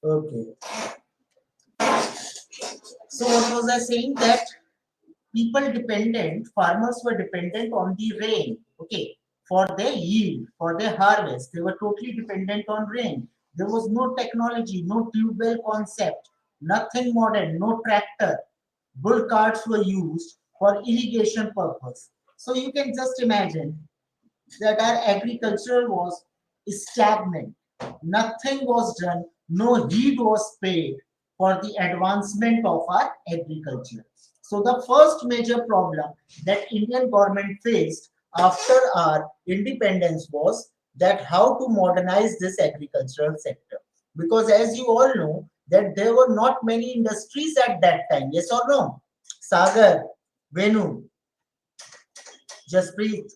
Okay. So what was I saying? That farmers were dependent on the rain, okay, for their yield, for their harvest. They were totally dependent on rain. There was no technology, no tube well concept, nothing modern, no tractor. Bull carts were used for irrigation purpose. So you can just imagine that our agriculture was stagnant. Nothing was done, no heed was paid for the advancement of our agriculture. So the first major problem that Indian government faced after our independence was that how to modernize this agricultural sector. Because as you all know, that there were not many industries at that time. Yes or no? Sagar, Venu, Jasprit,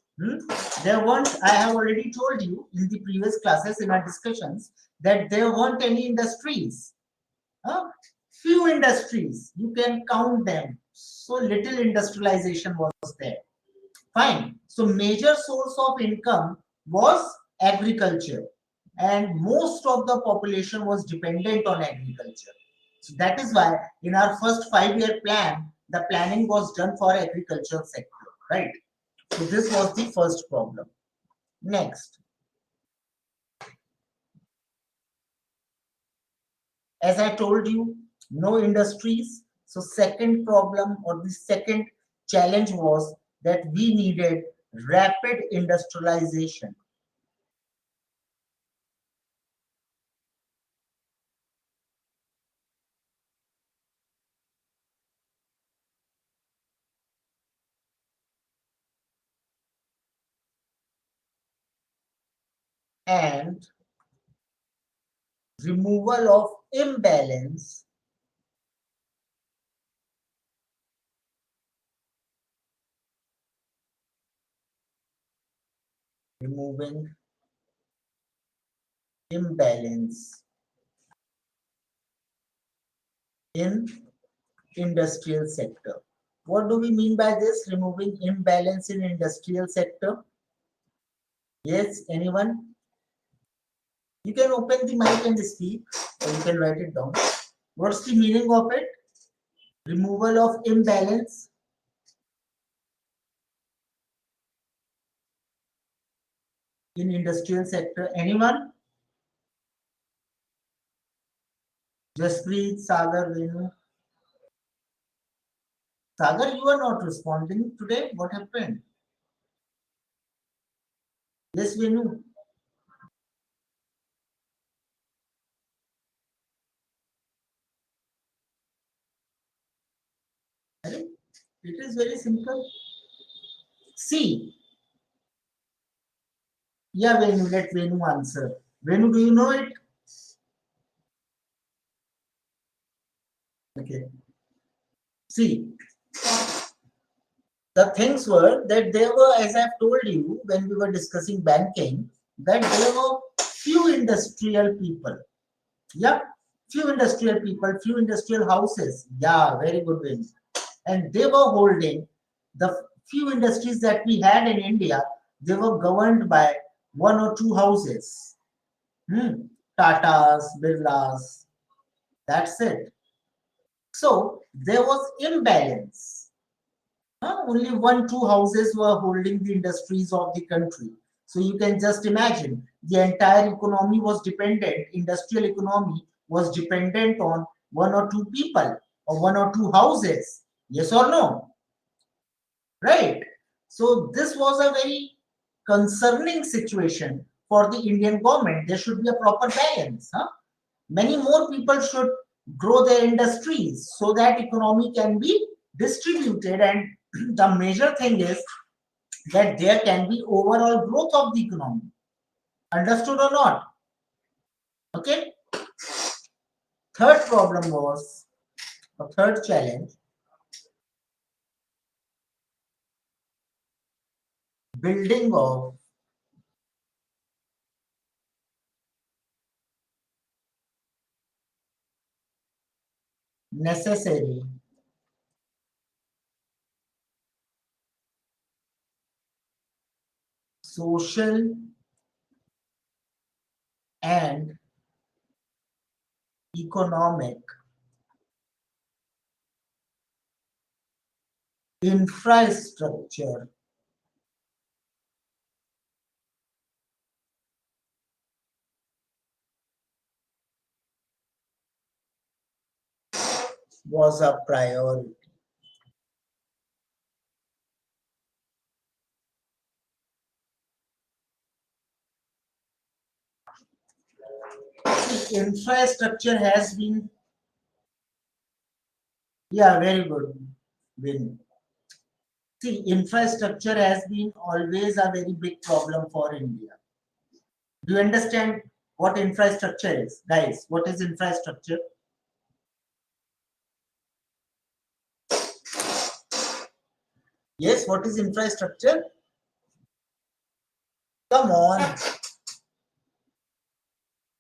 there weren't, I have already told you in the previous classes in our discussions that there weren't any industries. Huh? Few industries, you can count them. So little industrialization was there. Fine. So major source of income was agriculture, and most of the population was dependent on agriculture. So that is why in our first 5-year plan, the planning was done for agriculture sector, right? So this was the first problem. Next, as I told you, no industries. So second problem or the second challenge was that we needed rapid industrialization. And removal of imbalance removing imbalance in industrial sector. What do we mean by this? Removing imbalance in industrial sector? Yes, anyone? You can open the mic and speak, or you can write it down. What's the meaning of it? Removal of imbalance in industrial sector. Anyone? Jaspreet, Sagar, Venu. Sagar, you are not responding today. What happened? Yes, Venu. It is very simple. See, yeah, Venu, let Venu answer. Venu, do you know it? Okay. See, the things were that there were, as I've told you when we were discussing banking, that there were few industrial people. Yeah, few industrial people, few industrial houses. Yeah, very good, Venu. And they were holding the few industries that we had in India, they were governed by one or two houses. Hmm. Tatas, Birlas, that's it. So there was imbalance. Only one, two houses were holding the industries of the country. So you can just imagine the entire economy was dependent, industrial economy was dependent on one or two people or one or two houses. Yes or no? Right? So this was a very concerning situation for the Indian government. There should be a proper balance. Many more people should grow their industries so that economy can be distributed, and the major thing is that there can be overall growth of the economy. Understood or not? Okay. Third problem was, a third challenge, building of necessary social and economic infrastructure was a priority. Infrastructure has been, yeah, very good. Win. See, infrastructure has been always a very big problem for India. Do you understand what infrastructure is? Guys, what is infrastructure? Yes, what is infrastructure? Come on.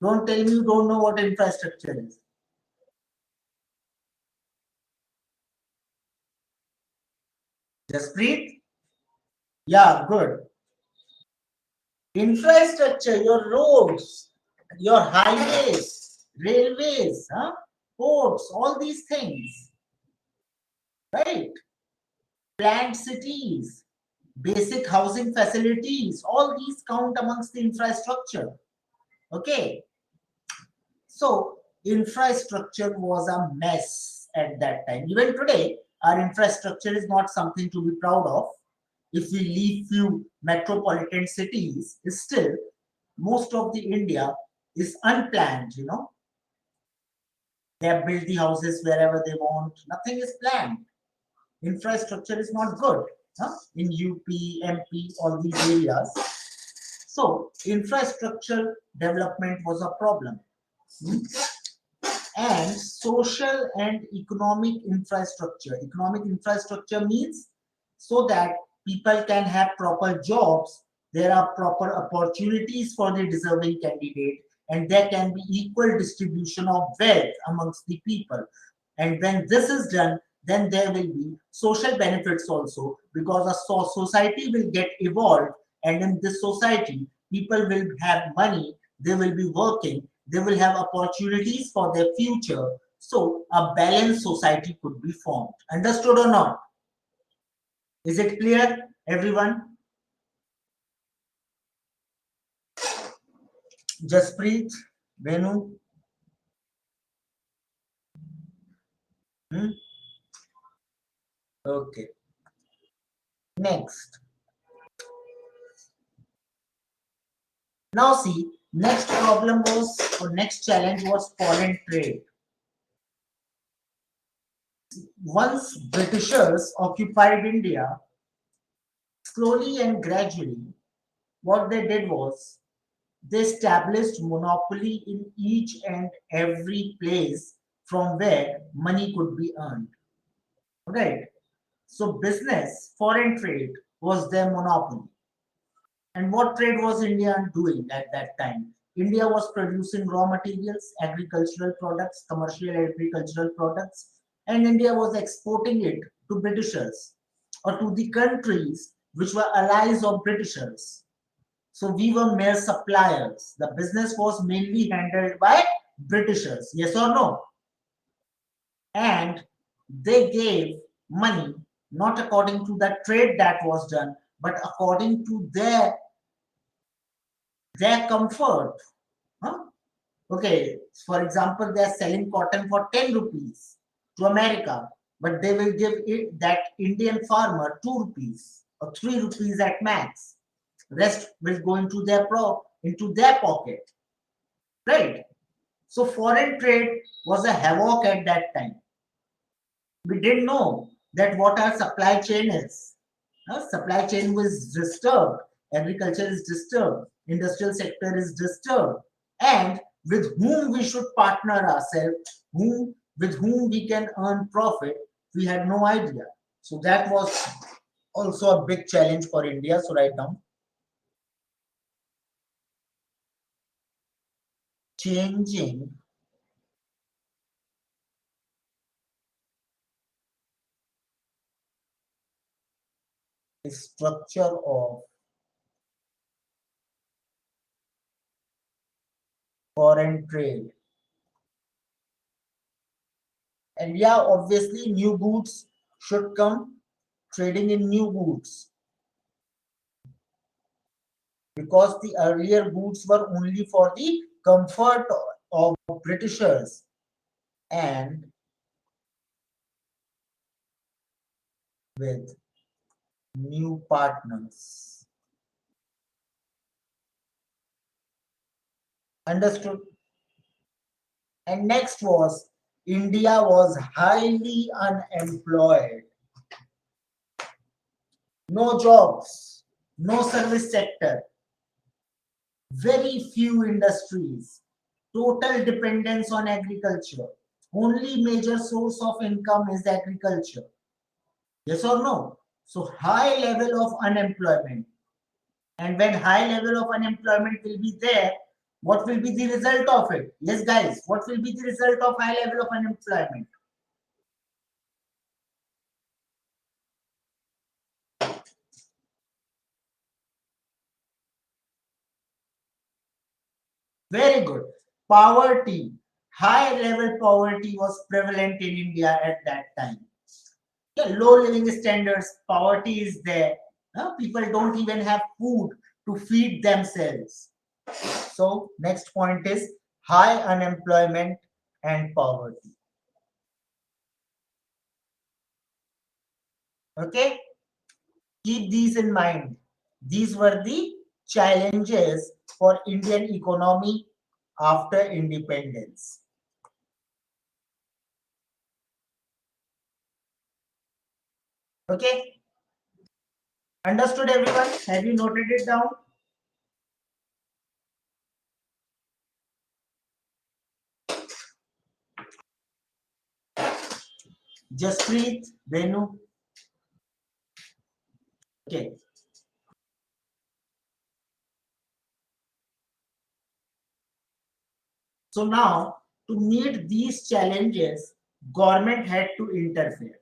Don't tell me you don't know what infrastructure is. Just breathe. Yeah, good. Infrastructure, your roads, your highways, railways, huh? Ports, all these things, right? Planned cities, basic housing facilities, all these count amongst the infrastructure. Okay, so infrastructure was a mess at that time. Even today, our infrastructure is not something to be proud of. If we leave few metropolitan cities, still most of the India is unplanned. They have built the houses wherever they want. Nothing is planned. Infrastructure is not good, huh? In UP, MP, all these areas. So infrastructure development was a problem. Hmm? And social and economic infrastructure. Economic infrastructure means so that people can have proper jobs, there are proper opportunities for the deserving candidate, and there can be equal distribution of wealth amongst the people. And when this is done, then there will be social benefits also, because a society will get evolved, and in this society people will have money, they will be working, they will have opportunities for their future. So a balanced society could be formed. Understood or not? Is it clear, everyone? Jaspreet, Venu. Hmm? Okay. Next. Now see, next problem was, or next challenge was foreign trade. Once Britishers occupied India, slowly and gradually, what they did was they established monopoly in each and every place from where money could be earned. Right? So business, foreign trade was their monopoly. And what trade was India doing at that time? India was producing raw materials, agricultural products, commercial agricultural products, and India was exporting it to Britishers or to the countries which were allies of Britishers. So we were mere suppliers. The business was mainly handled by Britishers. Yes or no? And they gave money not according to the trade that was done, but according to their comfort. Huh? Okay, for example, they are selling cotton for 10 rupees to America, but they will give it that Indian farmer 2 rupees or 3 rupees at max. Rest will go into their pocket, right? So foreign trade was a havoc at that time. We didn't know that what our supply chain is. Supply chain was disturbed, agriculture is disturbed, industrial sector is disturbed, and with whom we should partner ourselves, with whom we can earn profit, we had no idea. So that was also a big challenge for India. So right now, changing the structure of foreign trade And yeah, obviously new goods should come, trading in new goods, because the earlier goods were only for the comfort of Britishers and with new partners. Understood? And next was India was highly unemployed. No jobs, no service sector, very few industries, total dependence on agriculture. Only major source of income is agriculture. Yes or no? So high level of unemployment. And when high level of unemployment will be there, what will be the result of it? Yes, guys, what will be the result of high level of unemployment? Very good. Poverty. High level poverty was prevalent in India at that time. Yeah, low living standards, poverty is there. People don't even have food to feed themselves. So, next point is high unemployment and poverty. Okay, keep these in mind. These were the challenges for Indian economy after independence. Okay, understood everyone? Have you noted it down? Jaspreet, Venu. Okay. So now, to meet these challenges, government had to interfere.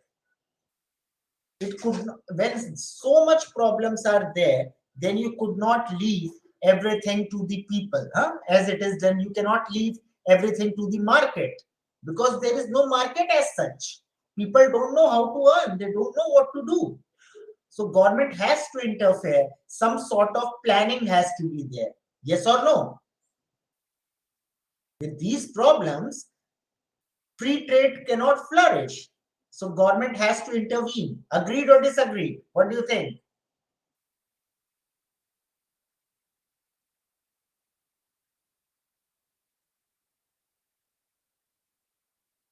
It could not, when so much problems are there, then you could not leave everything to the people. As it is done, you cannot leave everything to the market, because there is no market as such. People don't know how to earn. They don't know what to do. So government has to interfere. Some sort of planning has to be there. Yes or no? With these problems, free trade cannot flourish. So government has to intervene. Agreed or disagreed? What do you think?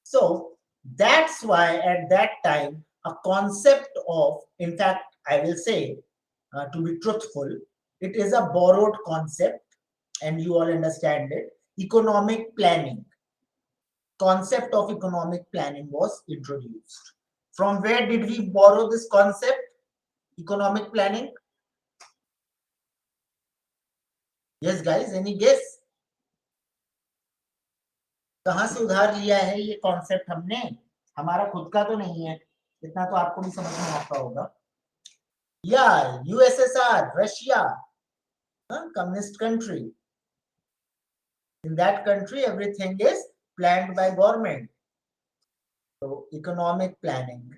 So that's why at that time a concept of, in fact, I will say, to be truthful, it is a borrowed concept, and you all understand it. Economic planning. Concept of economic planning was introduced. From where did we borrow this concept? Economic planning. Yes, guys, any guess? कहाँ से उधार लिया है ये concept हमने? हमारा खुद का तो नहीं है, इतना तो आपको भी समझ में आता होगा. Yeah, USSR, Russia, communist country. In that country, everything is planned by government. So, economic planning.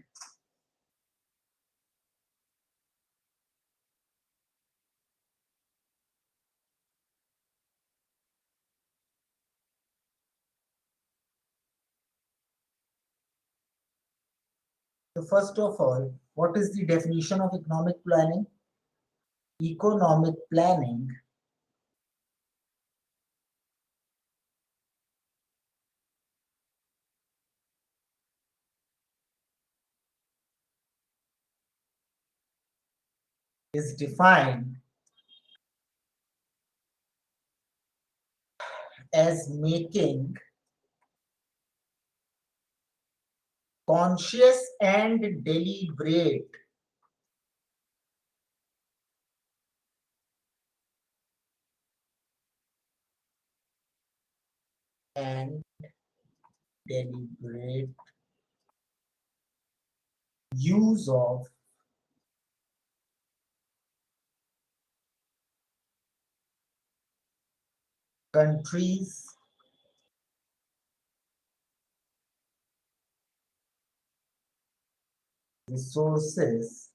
So, first of all, what is the definition of economic planning? Economic planning is defined as making conscious and deliberate and deliberate use of countries resources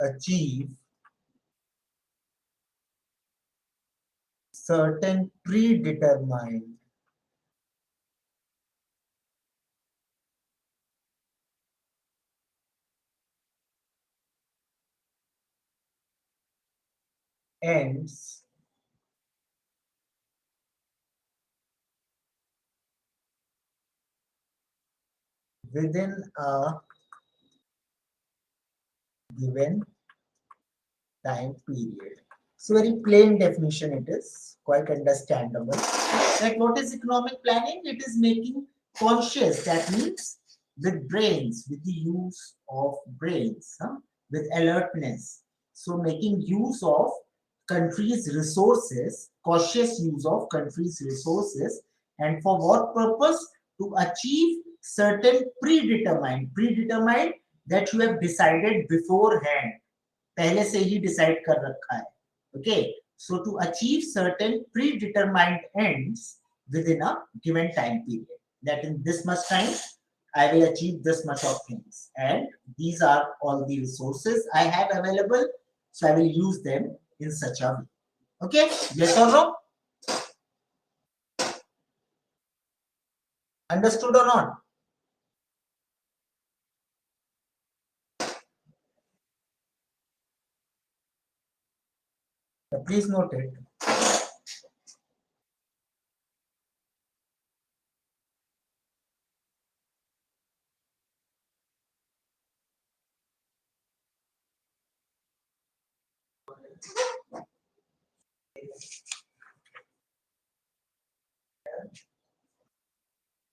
achieve certain predetermined ends within a given time period. So very plain definition it is, quite understandable. That what is economic planning? It is making conscious, that means with brains, with the use of brains, with alertness. So making use of country's resources, cautious use of country's resources, and for what purpose? To achieve certain predetermined that you have decided beforehand, पहले से ही decide कर रखा है. Okay, so to achieve certain predetermined ends within a given time period, that in this much time I will achieve this much of things, and these are all the resources I have available, so I will use them in such a way. Okay, yes or no? Understood or not? Please note it.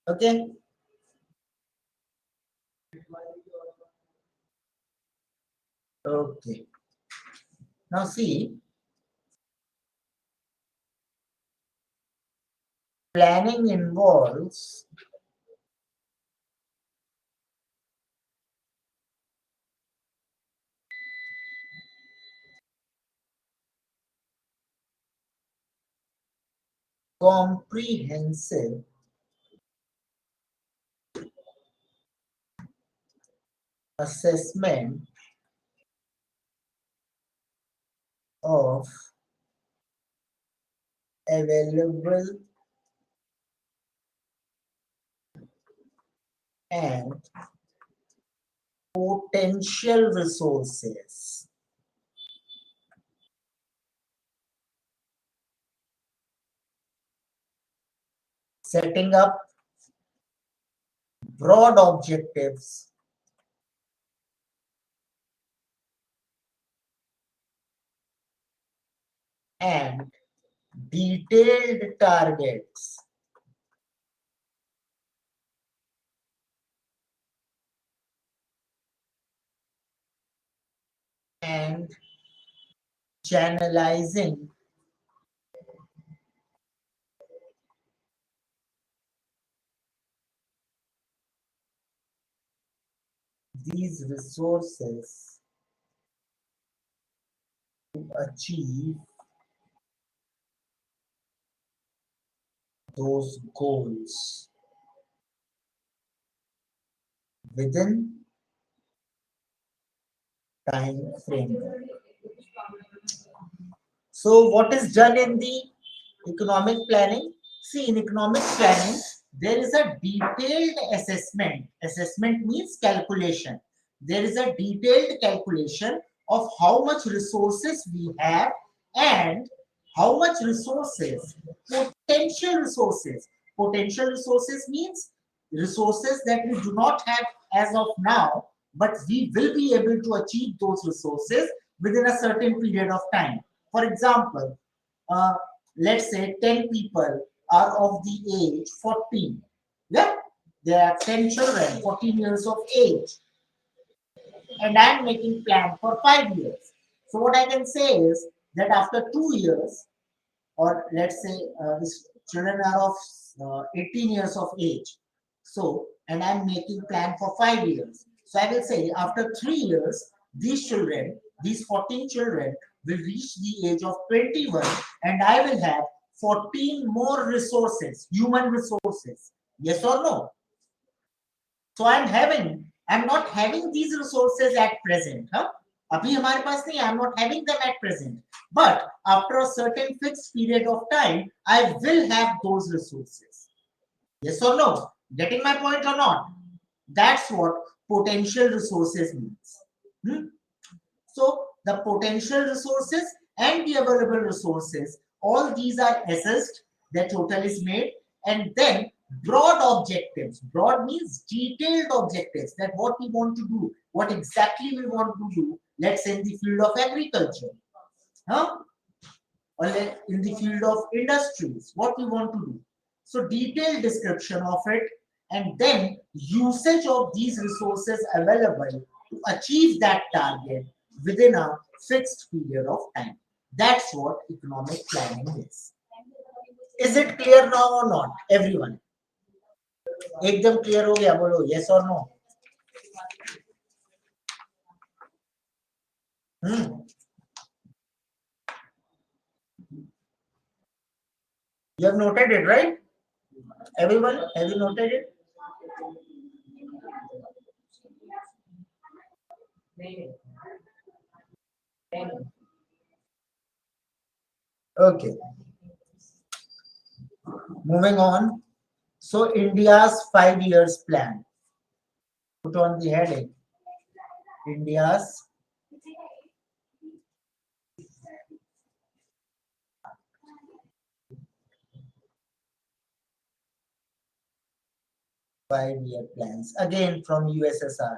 Okay, okay, now see, planning involves comprehensive assessment of available and potential resources, setting up broad objectives and detailed targets, and channelizing these resources to achieve those goals within time frame. So what is done in the economic planning? See, in economic planning, there is a detailed assessment. Assessment means calculation. There is a detailed calculation of how much resources we have and how much resources, potential resources. Potential resources means resources that we do not have as of now, but we will be able to achieve those resources within a certain period of time. For example, uh, let's say 10 people are of the age 14. Yeah, there are 10 children, 14 years of age, and I'm making plan for 5 years. So what I can say is that after 2 years, or let's say these children are of 18 years of age, so and I'm making plan for 5 years, so I will say after 3 years these children, these 14 children will reach the age of 21, and I will have 14 more resources, human resources. Yes or no? So I'm not having these resources at present. Huh? अभी हमारे पास नहीं, I'm not having them at present. But after a certain fixed period of time, I will have those resources. Yes or no? Getting my point or not? That's what potential resources means. Hmm? So the potential resources and the available resources, all these are assessed, the total is made, and then broad objectives. Broad means detailed objectives, that what we want to do, what exactly we want to do, let's say in the field of agriculture, huh? Or in the field of industries, what we want to do. So detailed description of it, and then usage of these resources available to achieve that target within a fixed period of time. That's what economic planning is. Is it clear now or not, everyone? एकदम clear हो गया, बोलो yes or no? You have noted it, right? Everyone, have you noted it? Okay. Moving on. So India's 5 years plan. Put on the heading. India's 5 year plans. Again from USSR.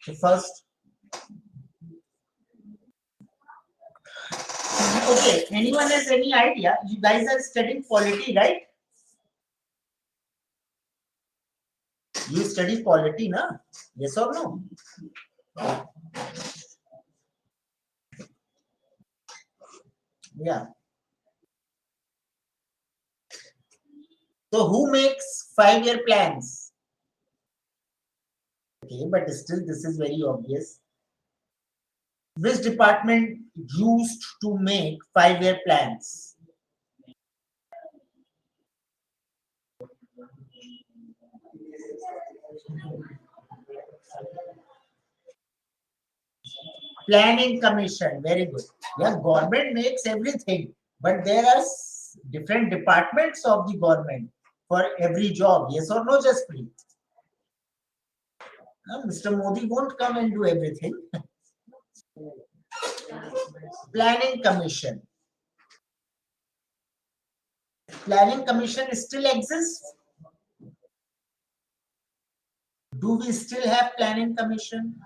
So first, okay, anyone has any idea? You guys are studying polity, right? You study polity, na? Yes or no? Yeah. So who makes 5 year plans? Okay, but still this is very obvious. Which department used to make 5 year plans? Planning commission, very good. Yeah, government makes everything, but there are different departments of the government for every job. Yes or no, Jaspreet? Mr. Modi won't come and do everything. Planning commission. Planning commission still exists. Do we still have planning commission?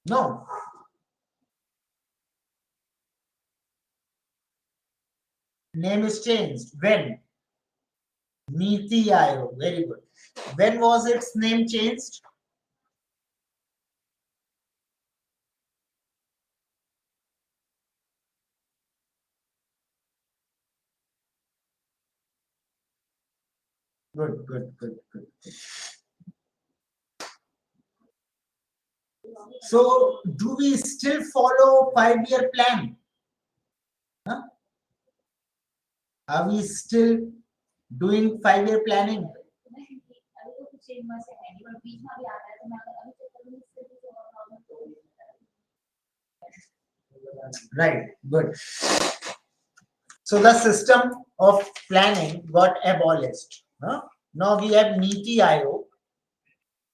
No. Name is changed. When? Niti Aayog. Very good. When was its name changed? Good, good, good, good. So, do we still follow 5 year plan? Huh? Are we still doing 5 year planning? Right, good. So the system of planning got abolished. Huh? Now we have Niti Aayog,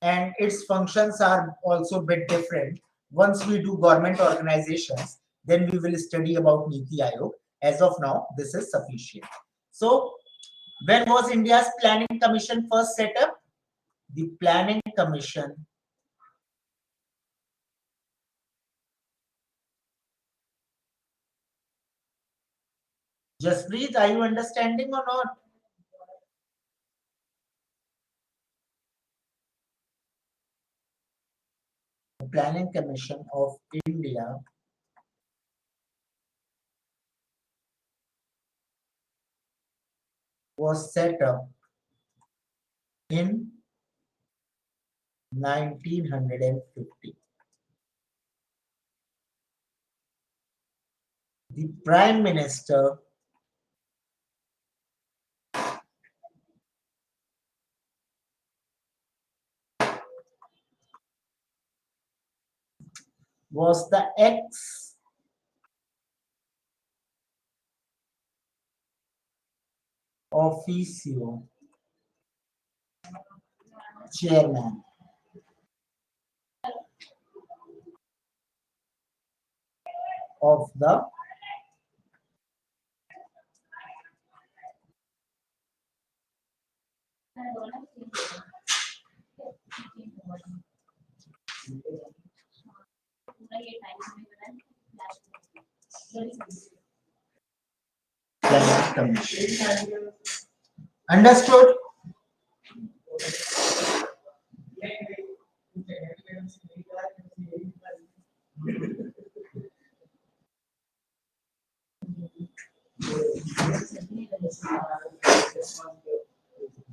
and its functions are also a bit different. Once we do government organizations, then we will study about Niti Aayog. As of now, this is sufficient. So, when was India's Planning Commission first set up? The Planning Commission Jaspreet, are you understanding or not? The Planning Commission of India was set up in 1950. The Prime Minister was the ex officio chairman of the Planning Commission. Understood?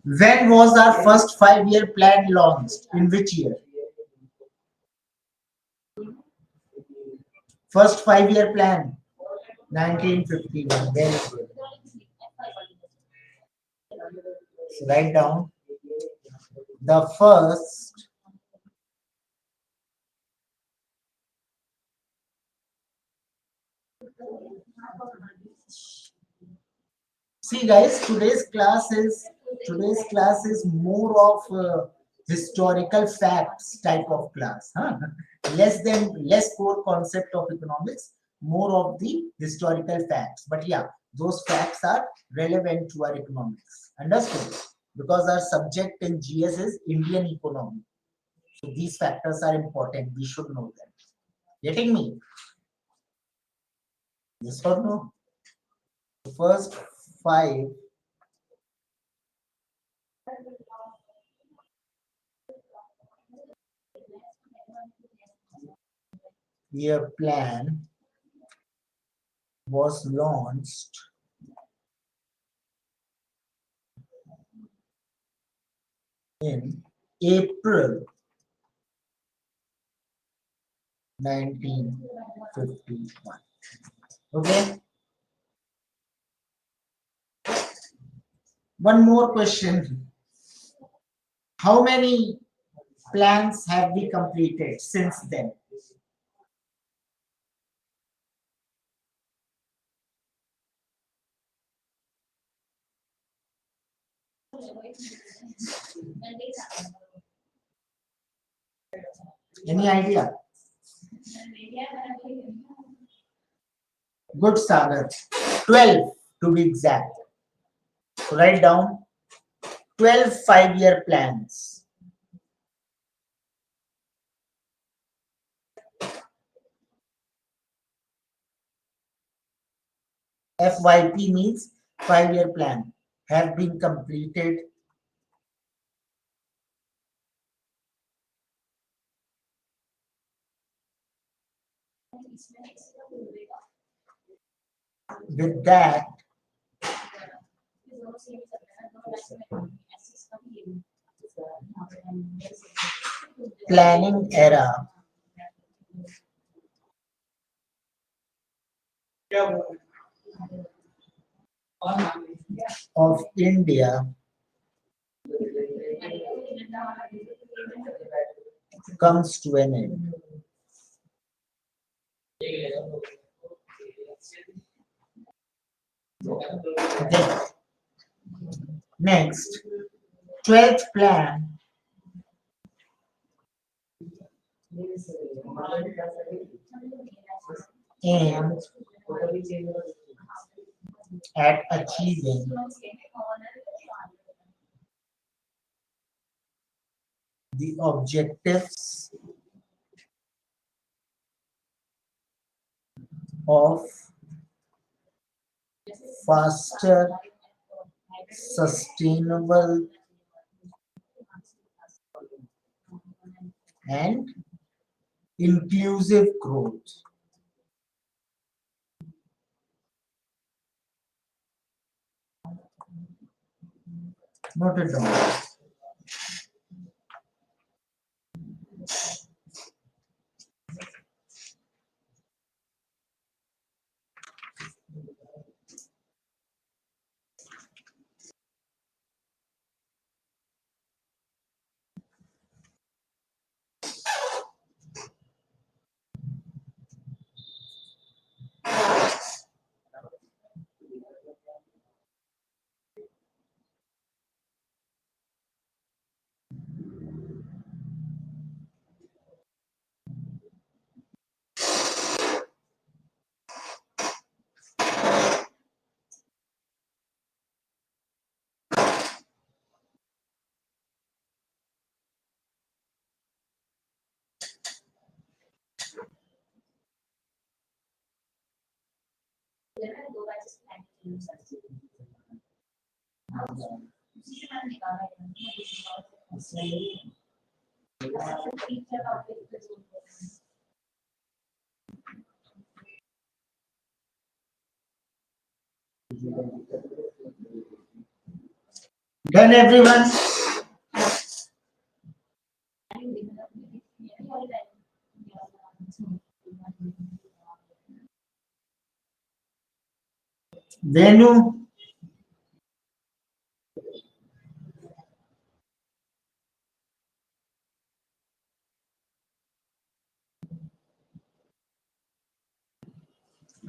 When was our first 5-year plan launched? In which year? First 5-year plan, 1951. Very good. So write down the first See, guys, today's class is more of historical facts type of class, huh? Less core concept of economics, more of the historical facts. But yeah, those facts are relevant to our economics. Understood? Because our subject in GS is Indian economy, so these factors are important. We should know them. Getting me? Yes or no? The first 5-year plan was launched in April 1951. Okay, one more question. How many plans have we completed since then? Any idea? Good, Sagar. 12 to be exact. So write down 12 5-year plans. FYP means 5-year plan have been completed with that planning era of India comes to an end. Okay. Next, 12th plan aims at achieving the objectives of faster, sustainable, and inclusive growth. Note it down. Done, everyone? Venu?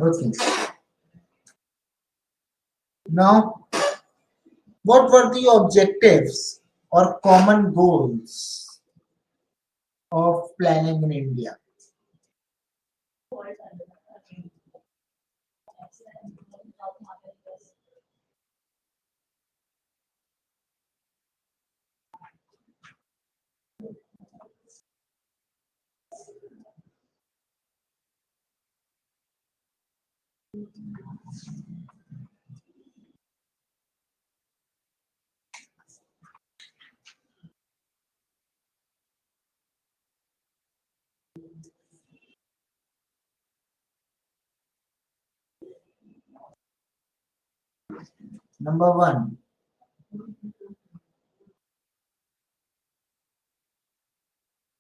Okay. Now, what were the objectives or common goals of planning in India? Number one,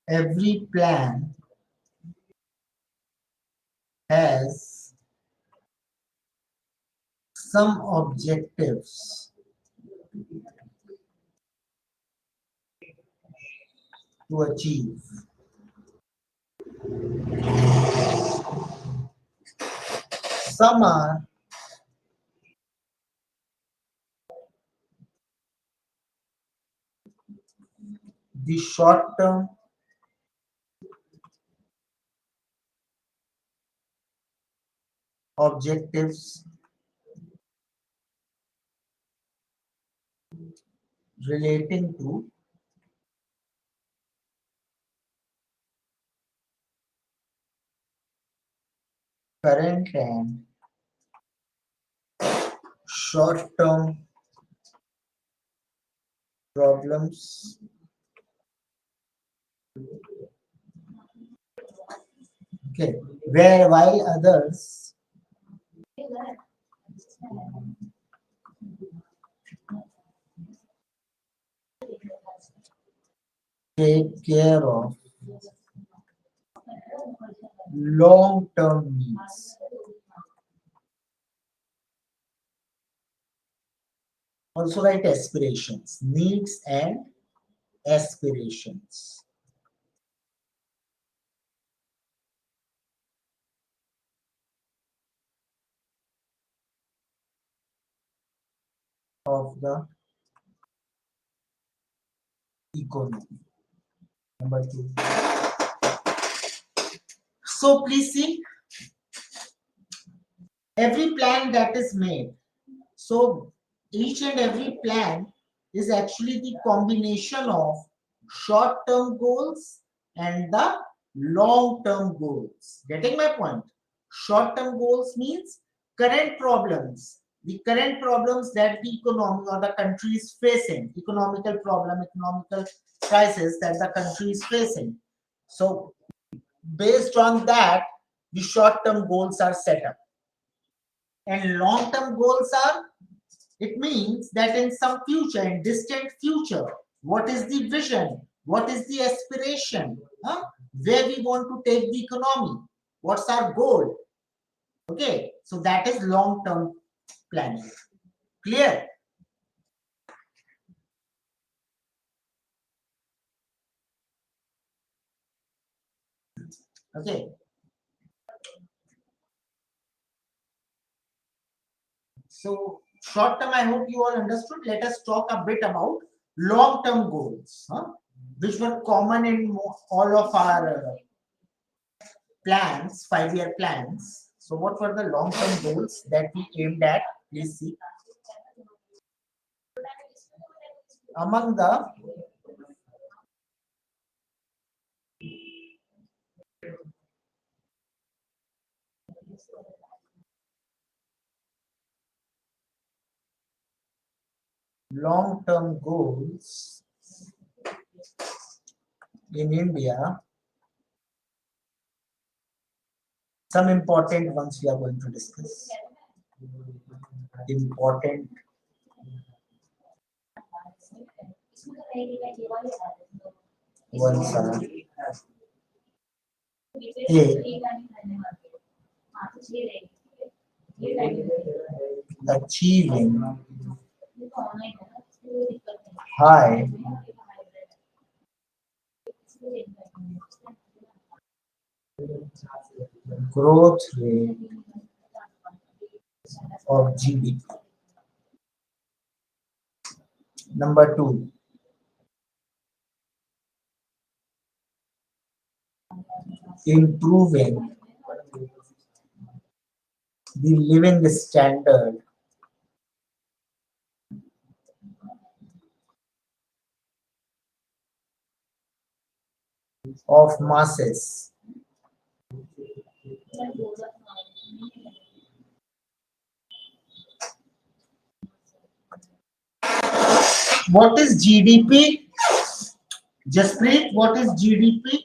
every plan has some objectives to achieve. Some are the short term objectives relating to current and short term problems. Okay, where while others take care of long term needs. Also write aspirations, needs and aspirations of the economy. Number two. So please see, every plan that is made. So each and every plan is actually the combination of short-term goals and the long-term goals. Getting my point? Short-term goals means current problems, the current problems that the economy or the country is facing, economical problem, economical crisis that the country is facing. So based on that, the short-term goals are set up. And long-term goals are, it means that in some future, in distant future, what is the vision? What is the aspiration? Huh? Where we want to take the economy? What's our goal? Okay, so that is long-term planning. Clear? Okay. So short-term, I hope you all understood. Let us talk a bit about long-term goals, huh? Which were common in all of our plans, 5-year plans. So what were the long-term goals that we aimed at? Please see. Among the long-term goals in India. Some important ones we are going to discuss. Important ones are A. Achieving high growth rate of GDP. Number two, improving the living standard of masses. What is GDP? Jasprit, what is GDP?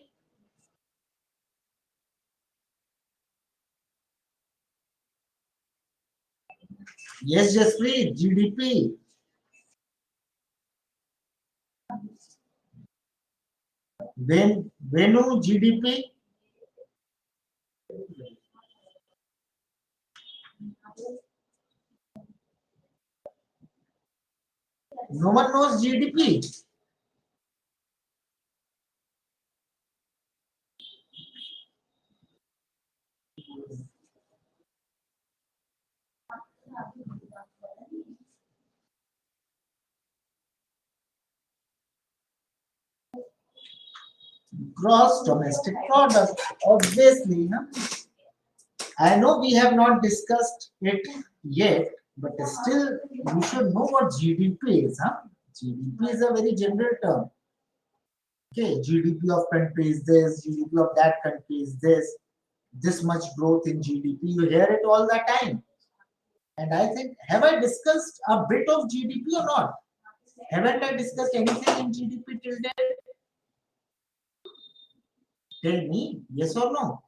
Yes, Jasprit, GDP. Venu, GDP. No one knows GDP. Gross domestic product. Obviously, huh? I know we have not discussed it yet, but still you should know what GDP is. Huh? GDP is a very general term. Okay, GDP of country is this, GDP of that country is this much growth in GDP. You hear it all the time. And I think, have I discussed a bit of GDP or not? Haven't I discussed anything in GDP till then? Tell me, yes or no?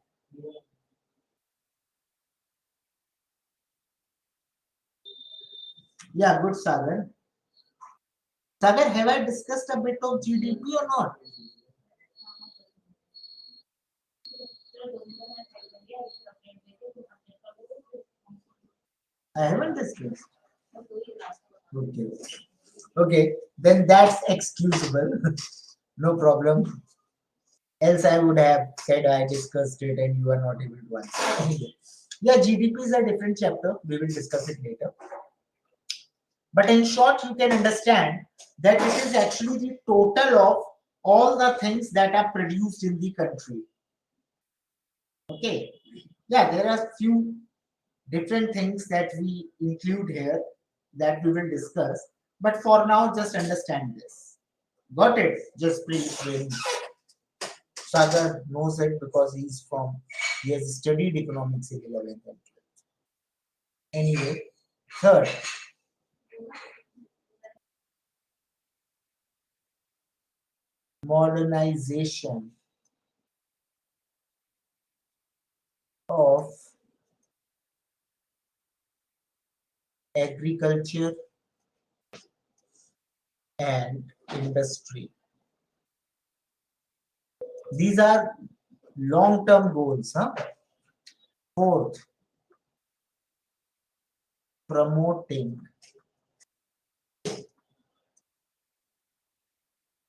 Yeah, good, Sagar. Sagar, have I discussed a bit of GDP or not? I haven't discussed. Okay. Okay, then that's excusable. No problem. Else I would have said I discussed it and you are not able to answer. Anyway. Yeah, GDP is a different chapter. We will discuss it later. But in short, you can understand that it is actually the total of all the things that are produced in the country. Okay. Yeah, there are few different things that we include here that we will discuss. But for now, just understand this. Got it? Just please. Sagar knows it because he has studied economics in 11th and 12th. Anyway, third, modernization of agriculture and industry. These are long-term goals. Huh? Fourth, promoting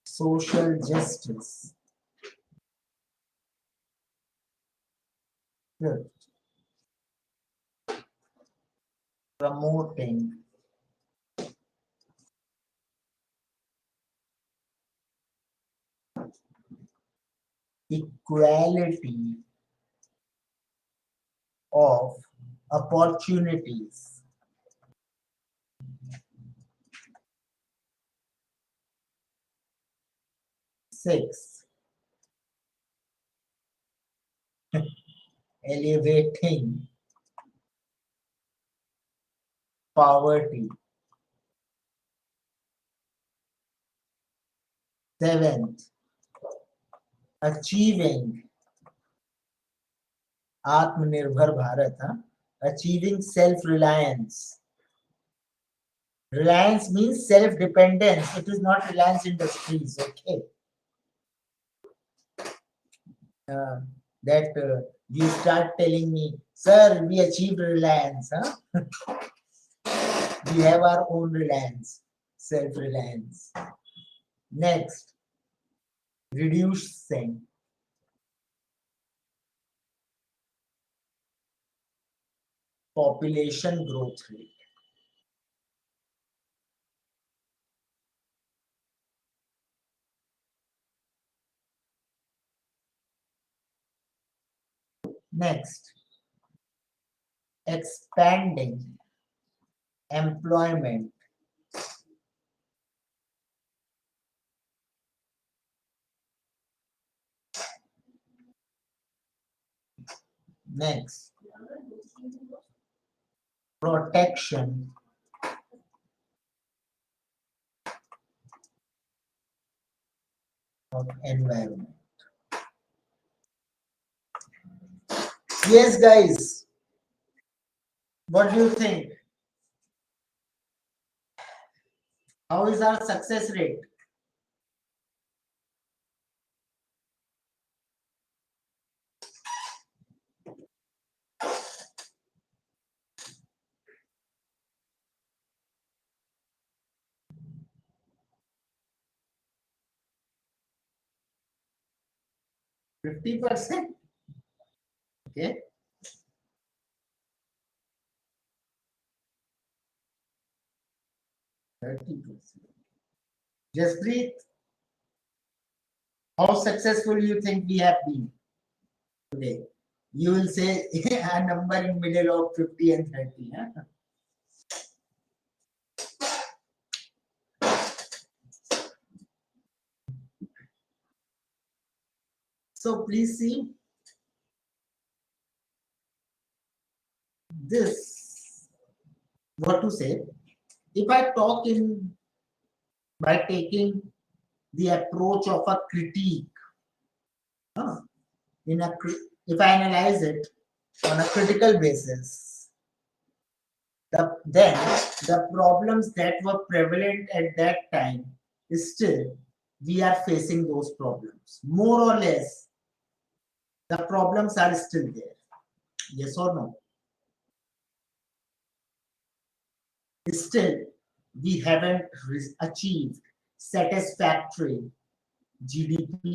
social justice. Fifth, promoting equality of opportunities. Six, elevating poverty. Seventh, achieving Atmanirbhar Bharat, achieving self-reliance. Reliance means self-dependence. It is not Reliance Industries, okay? That you start telling me, sir, we achieved Reliance, huh? We have our own Reliance, self-reliance. Next, reducing population growth rate. Next, expanding employment. Next, protection of environment. Yes, guys, what do you think? How is our success rate? 50%? Okay, 30%. Jaspreet, how successful you think we have been today? You will say a number in middle of 50 and 30. Huh? So please see this. What to say? If I talk in by taking the approach of a critique, huh, if I analyze it on a critical basis, then the problems that were prevalent at that time is still we are facing those problems. More or less, the problems are still there. Yes or no? Still, we haven't achieved satisfactory GDP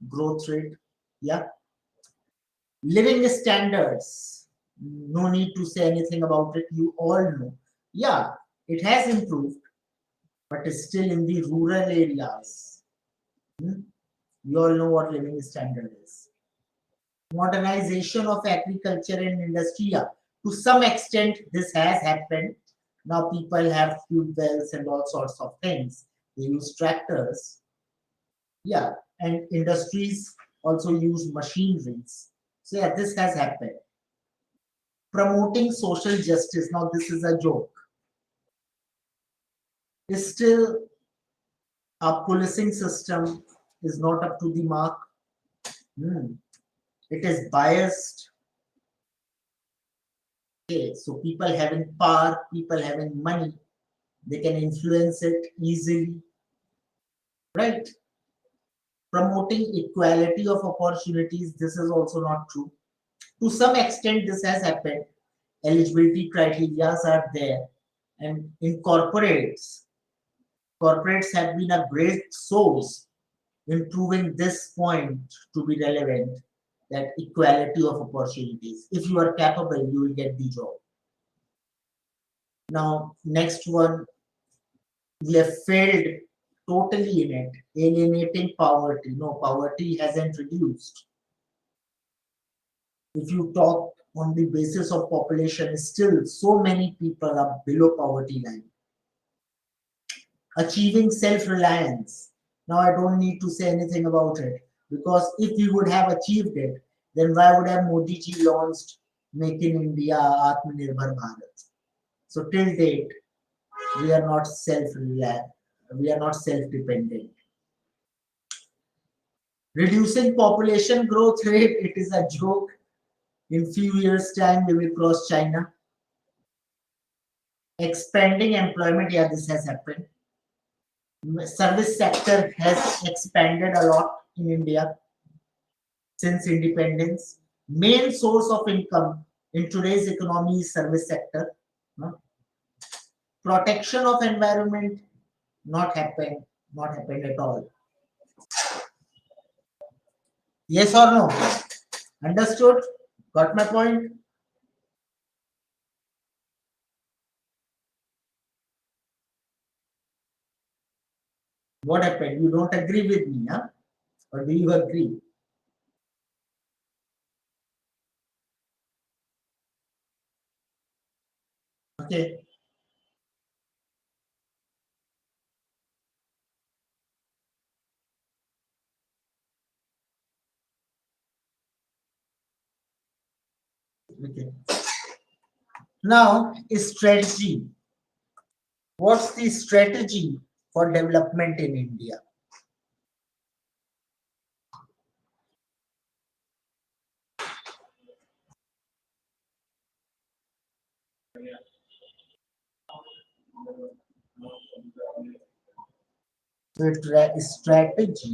growth rate. Yeah. Living standards. No need to say anything about it. You all know. Yeah, it has improved, but it's still in the rural areas. Hmm? You all know what living standard is. Modernization of agriculture and industry. Yeah, to some extent, this has happened. Now people have fuel wells and all sorts of things. They use tractors. Yeah, and industries also use machineries. So yeah, this has happened. Promoting social justice. Now this is a joke. Is still our policing system is not up to the mark. Hmm. It is biased. Okay, so people having power, people having money, they can influence it easily, right? Promoting equality of opportunities, this is also not true. To some extent, this has happened. Eligibility criteria are there, and in corporates have been a great source in proving this point to be relevant, that equality of opportunities. If you are capable, you will get the job. Now, next one, we have failed totally in it, alienating poverty. No, poverty hasn't reduced. If you talk on the basis of population, still so many people are below poverty line. Achieving self-reliance. Now I don't need to say anything about it, because if we would have achieved it, then why would have Modi ji launched Make in India, Atmanirbhar Bharat? So till date, we are not self-reliant, we are not self-dependent. Reducing population growth rate, it is a joke. In few years' time, we will cross China. Expanding employment, yeah, this has happened. Service sector has expanded a lot in India since independence. Main source of income in today's economy is service sector. No? Protection of environment, not happened, not happened at all. Yes or no? Understood? Got my point? What happened? You don't agree with me, huh? Or do you agree? Okay. Okay. Now, strategy. What's the strategy for development in India? Strategy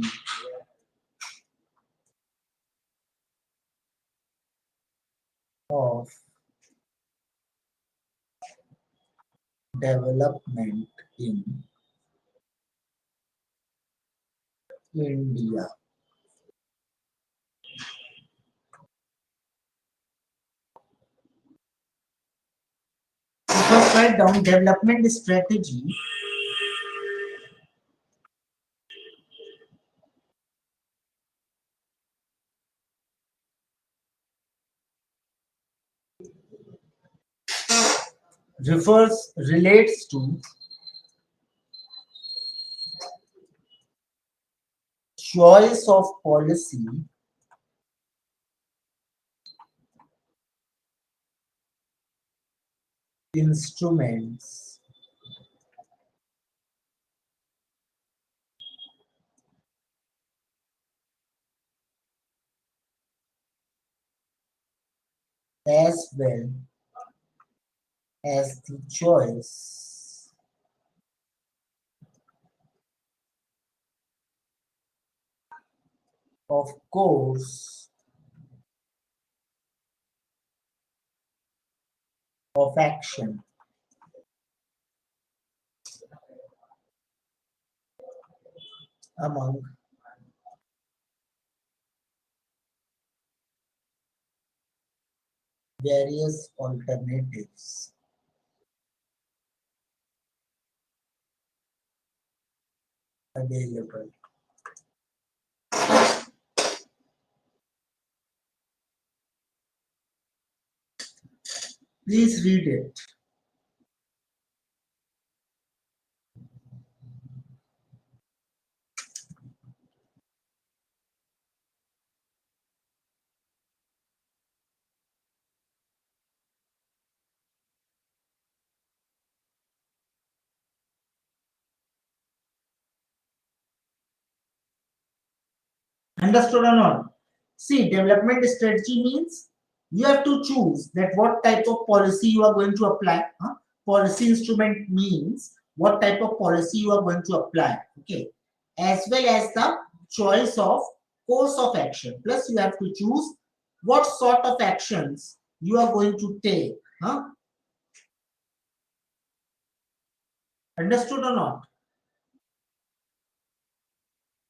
of development in India. First, write down development strategy relates to choice of policy instruments as well as the choice of course of action among various alternatives available. Please read it. Understood or not? See, development strategy means you have to choose that what type of policy you are going to apply. Huh? Policy instrument means what type of policy you are going to apply. Okay, as well as the choice of course of action. Plus, you have to choose what sort of actions you are going to take. Huh? Understood or not?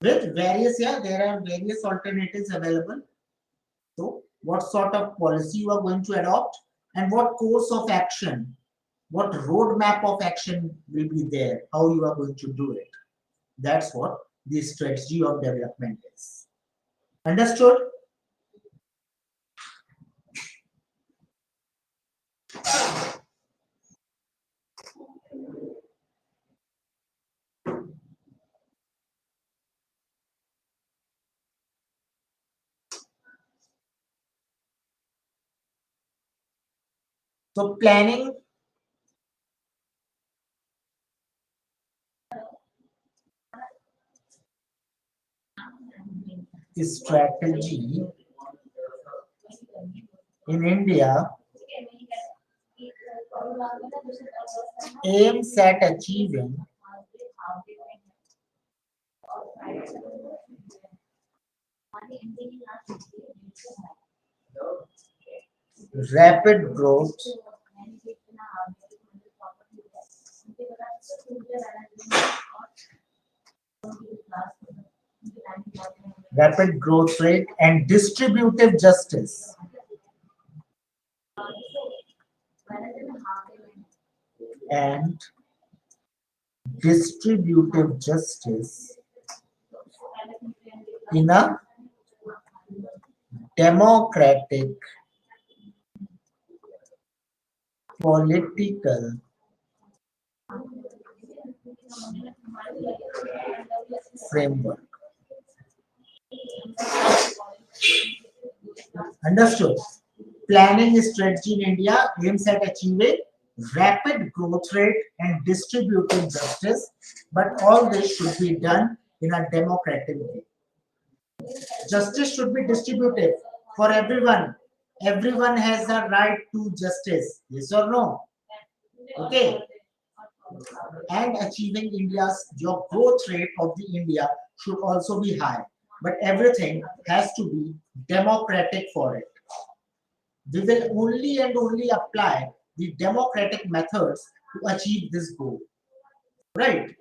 With various, yeah, there are various alternatives available. So, what sort of policy you are going to adopt and what course of action, what roadmap of action will be there, how you are going to do it. That's what the strategy of development is. Understood? So, planning, strategy in India aims at achieving rapid growth rate and distributive justice. And distributive justice in a democratic political framework. Understood? Planning strategy in India aims at achieving rapid growth rate and distributive justice, but all this should be done in a democratic way. Justice should be distributive for everyone. Everyone has a right to justice. Yes or no? Okay. And achieving India's job growth rate of the India should also be high. But everything has to be democratic for it. We will only and only apply the democratic methods to achieve this goal. Right?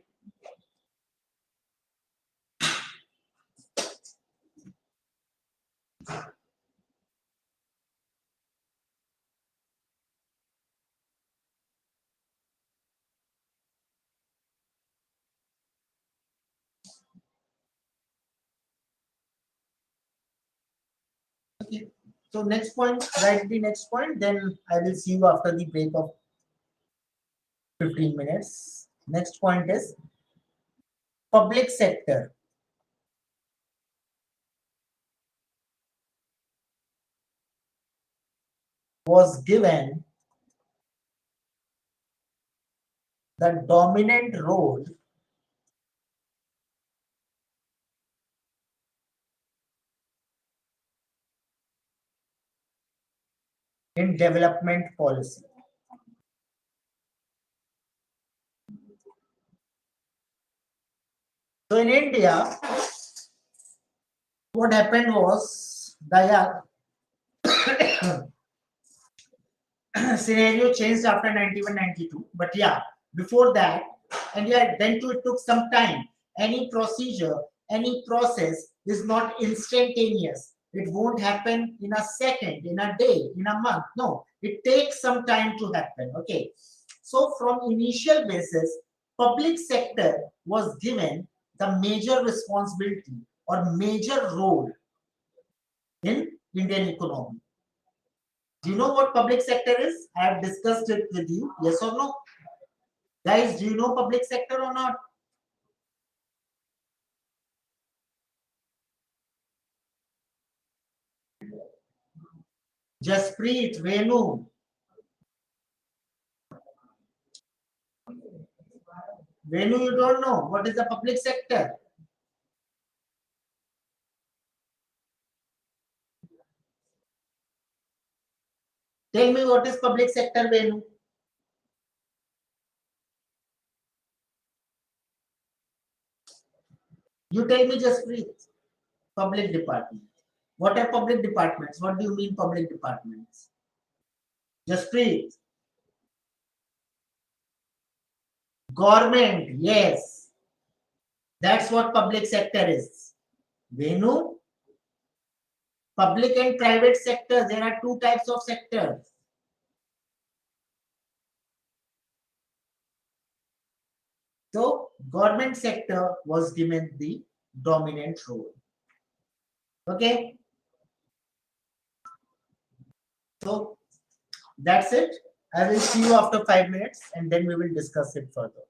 Okay. So next point, write the next point, then I will see you after the break of 15 minutes. Next point is public sector was given the dominant role in development policy. So in India, what happened was the scenario changed after 91-92. But yeah, before that, and yeah, then too it took some time. Any procedure, any process is not instantaneous. It won't happen in a second, in a day, in a month. No, it takes some time to happen. Okay. So from initial basis, public sector was given the major responsibility or major role in Indian economy. Do you know what public sector is? I have discussed it with you. Yes or no? Guys, do you know public sector or not? Jaspreet, Venu. Venu, you don't know. What is the public sector? Tell me what is public sector, Venu. You tell me, Jaspreet. Public department. What are public departments? What do you mean public departments? Jaspreet. Government. Yes. That's what public sector is. Venu, public and private sector. There are two types of sectors. So government sector was given the dominant role. Okay. So that's it. I will see you after 5 minutes and then we will discuss it further.